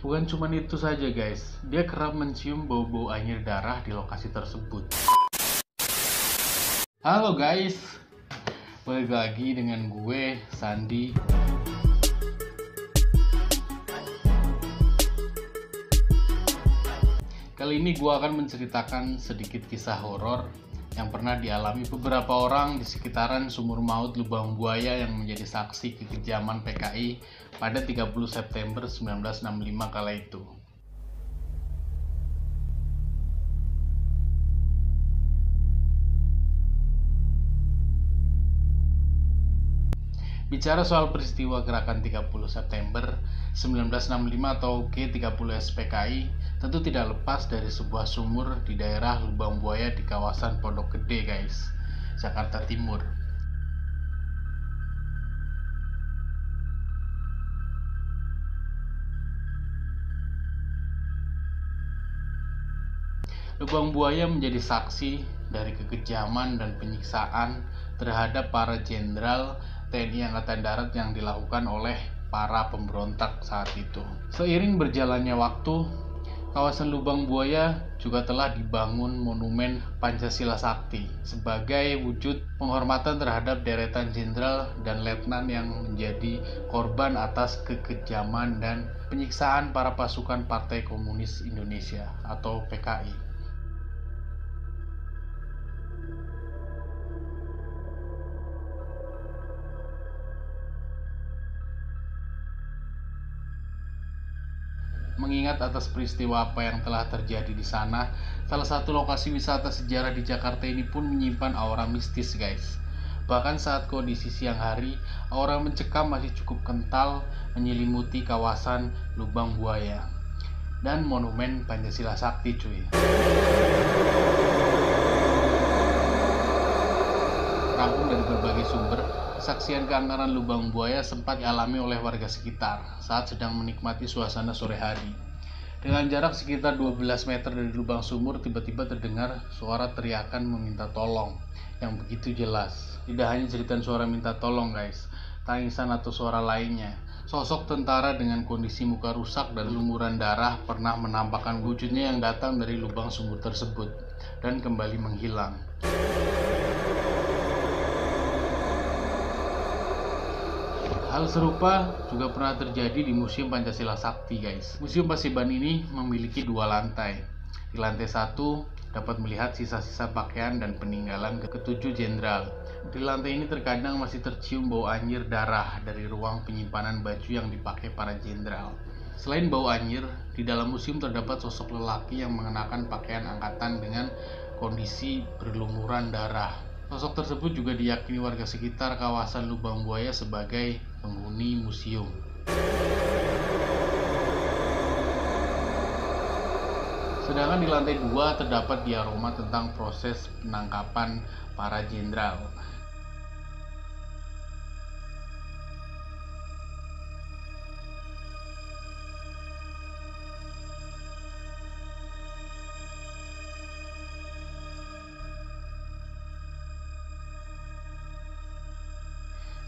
Bukan cuma itu saja guys, dia kerap mencium bau-bau anyir darah di lokasi tersebut. Halo guys, balik lagi dengan gue, Sandi. Kali ini gue akan menceritakan sedikit kisah horor yang pernah dialami beberapa orang di sekitaran Sumur Maut Lubang Buaya yang menjadi saksi kekejaman PKI pada 30 September 1965 kala itu. Bicara soal peristiwa gerakan 30 September 1965 atau G30 SPKI, tentu tidak lepas dari sebuah sumur di daerah Lubang Buaya di kawasan Pondok Gede guys, Jakarta Timur. Lubang Buaya menjadi saksi dari kekejaman dan penyiksaan terhadap para jenderal TNI Angkatan Darat yang dilakukan oleh para pemberontak saat itu. Seiring berjalannya waktu, kawasan Lubang Buaya juga telah dibangun monumen Pancasila Sakti sebagai wujud penghormatan terhadap deretan jenderal dan letnan yang menjadi korban atas kekejaman dan penyiksaan para pasukan Partai Komunis Indonesia atau PKI. Mengingat atas peristiwa apa yang telah terjadi di sana, salah satu lokasi wisata sejarah di Jakarta ini pun menyimpan aura mistis guys. Bahkan saat kondisi siang hari, aura mencekam masih cukup kental menyelimuti kawasan Lubang Buaya dan monumen Pancasila Sakti cuy. Rangkum dari berbagai sumber, kesaksian keangkaran Lubang Buaya sempat dialami oleh warga sekitar saat sedang menikmati suasana sore hari. Dengan jarak sekitar 12 meter dari lubang sumur, tiba-tiba terdengar suara teriakan meminta tolong yang begitu jelas. Tidak hanya jeritan suara minta tolong guys, tangisan atau suara lainnya. Sosok tentara dengan kondisi muka rusak dan lumuran darah pernah menampakkan wujudnya yang datang dari lubang sumur tersebut dan kembali menghilang. Hal serupa juga pernah terjadi di Museum Pancasila Sakti guys. Museum Paseban ini memiliki 2 lantai. Di lantai 1 dapat melihat sisa-sisa pakaian dan peninggalan ke-7 jenderal. Di lantai ini terkadang masih tercium bau anyir darah dari ruang penyimpanan baju yang dipakai para jenderal. Selain bau anyir, di dalam museum terdapat sosok lelaki yang mengenakan pakaian angkatan dengan kondisi berlumuran darah. Sosok tersebut juga diyakini warga sekitar kawasan Lubang Buaya sebagai penghuni museum. Sedangkan di lantai 2 terdapat diorama tentang proses penangkapan para jenderal.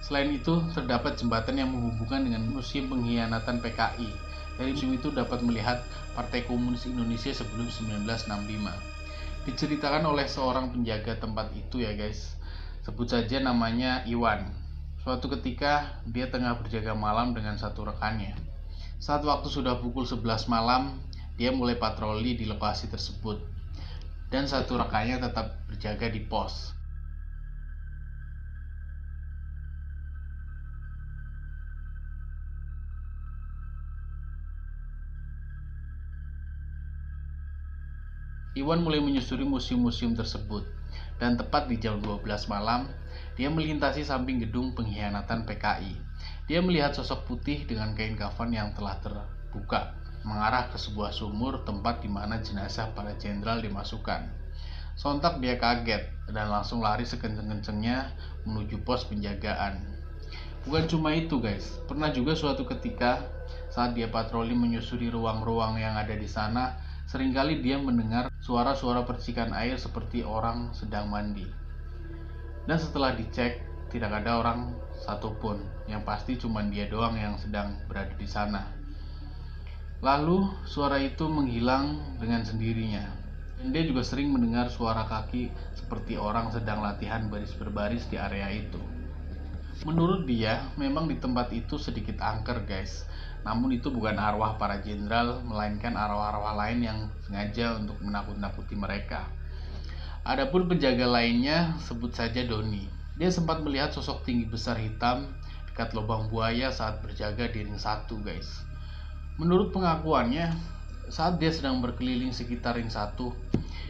Selain itu, terdapat jembatan yang menghubungkan dengan Museum Pengkhianatan PKI. Dari museum itu dapat melihat Partai Komunis Indonesia sebelum 1965. Diceritakan oleh seorang penjaga tempat itu ya guys. Sebut saja namanya Iwan. Suatu ketika, dia tengah berjaga malam dengan satu rekannya. Saat waktu sudah pukul 11 malam, dia mulai patroli di lokasi tersebut. Dan satu rekannya tetap berjaga di pos. Iwan mulai menyusuri museum-museum tersebut, dan tepat di jam 12 malam, dia melintasi samping gedung pengkhianatan PKI. Dia melihat sosok putih dengan kain kafan yang telah terbuka, mengarah ke sebuah sumur tempat di mana jenazah para jenderal dimasukkan. Sontak dia kaget dan langsung lari sekenceng-kencengnya menuju pos penjagaan. Bukan cuma itu guys, pernah juga suatu ketika saat dia patroli menyusuri ruang-ruang yang ada di sana, seringkali dia mendengar suara-suara percikan air seperti orang sedang mandi. Dan setelah dicek, tidak ada orang satupun, yang pasti cuma dia doang yang sedang berada di sana. Lalu suara itu menghilang dengan sendirinya. Dan dia juga sering mendengar suara kaki seperti orang sedang latihan baris berbaris di area itu. Menurut dia, memang di tempat itu sedikit angker guys. Namun itu bukan arwah para jenderal, melainkan arwah-arwah lain yang sengaja untuk menakut-nakuti mereka. Adapun penjaga lainnya, sebut saja Doni. Dia sempat melihat sosok tinggi besar hitam dekat lubang buaya saat berjaga di ring 1 guys. Menurut pengakuannya, saat dia sedang berkeliling sekitar ring 1,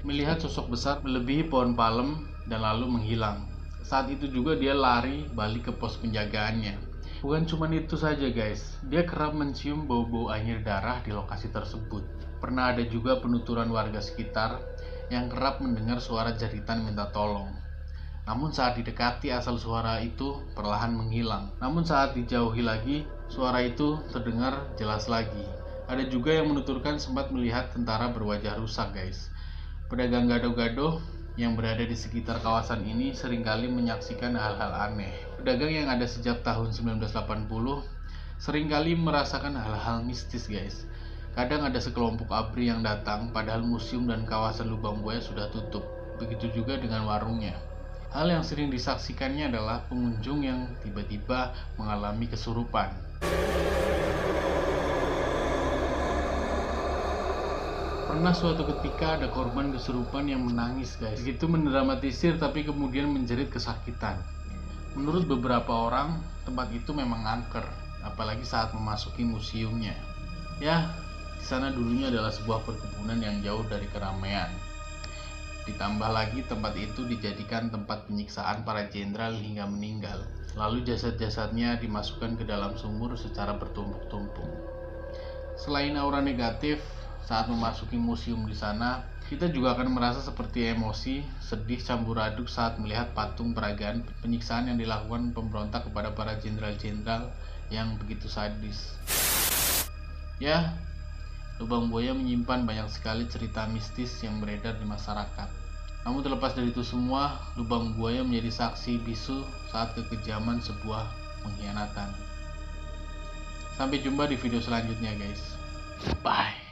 melihat sosok besar melebihi pohon palem dan lalu menghilang. Saat itu juga dia lari balik ke pos penjagaannya. Bukan cuma itu saja guys, dia kerap mencium bau-bau anyir darah di lokasi tersebut. Pernah ada juga penuturan warga sekitar yang kerap mendengar suara jeritan minta tolong. Namun saat didekati asal suara itu perlahan menghilang. Namun saat dijauhi lagi, suara itu terdengar jelas lagi. Ada juga yang menuturkan sempat melihat tentara berwajah rusak guys. Pedagang gado-gado yang berada di sekitar kawasan ini seringkali menyaksikan hal-hal aneh. Pedagang yang ada sejak tahun 1980 seringkali merasakan hal-hal mistis guys. Kadang ada sekelompok ABRI yang datang padahal museum dan kawasan lubang buaya sudah tutup. Begitu juga dengan warungnya. Hal yang sering disaksikannya adalah pengunjung yang tiba-tiba mengalami kesurupan. Pernah suatu ketika ada korban kesurupan yang menangis guys. Begitu mendramatisir tapi kemudian menjerit kesakitan. Menurut beberapa orang, tempat itu memang angker, apalagi saat memasuki museumnya. Ya, di sana dulunya adalah sebuah perkebunan yang jauh dari keramaian. Ditambah lagi tempat itu dijadikan tempat penyiksaan para jenderal hingga meninggal. Lalu jasad-jasadnya dimasukkan ke dalam sumur secara bertumpuk-tumpuk. Selain aura negatif, saat memasuki museum di sana, kita juga akan merasa seperti emosi, sedih campur aduk saat melihat patung peragaan penyiksaan yang dilakukan pemberontak kepada para jenderal-jenderal yang begitu sadis. Ya, lubang buaya menyimpan banyak sekali cerita mistis yang beredar di masyarakat. Namun terlepas dari itu semua, lubang buaya menjadi saksi bisu saat kekejaman sebuah pengkhianatan. Sampai jumpa di video selanjutnya guys. Bye.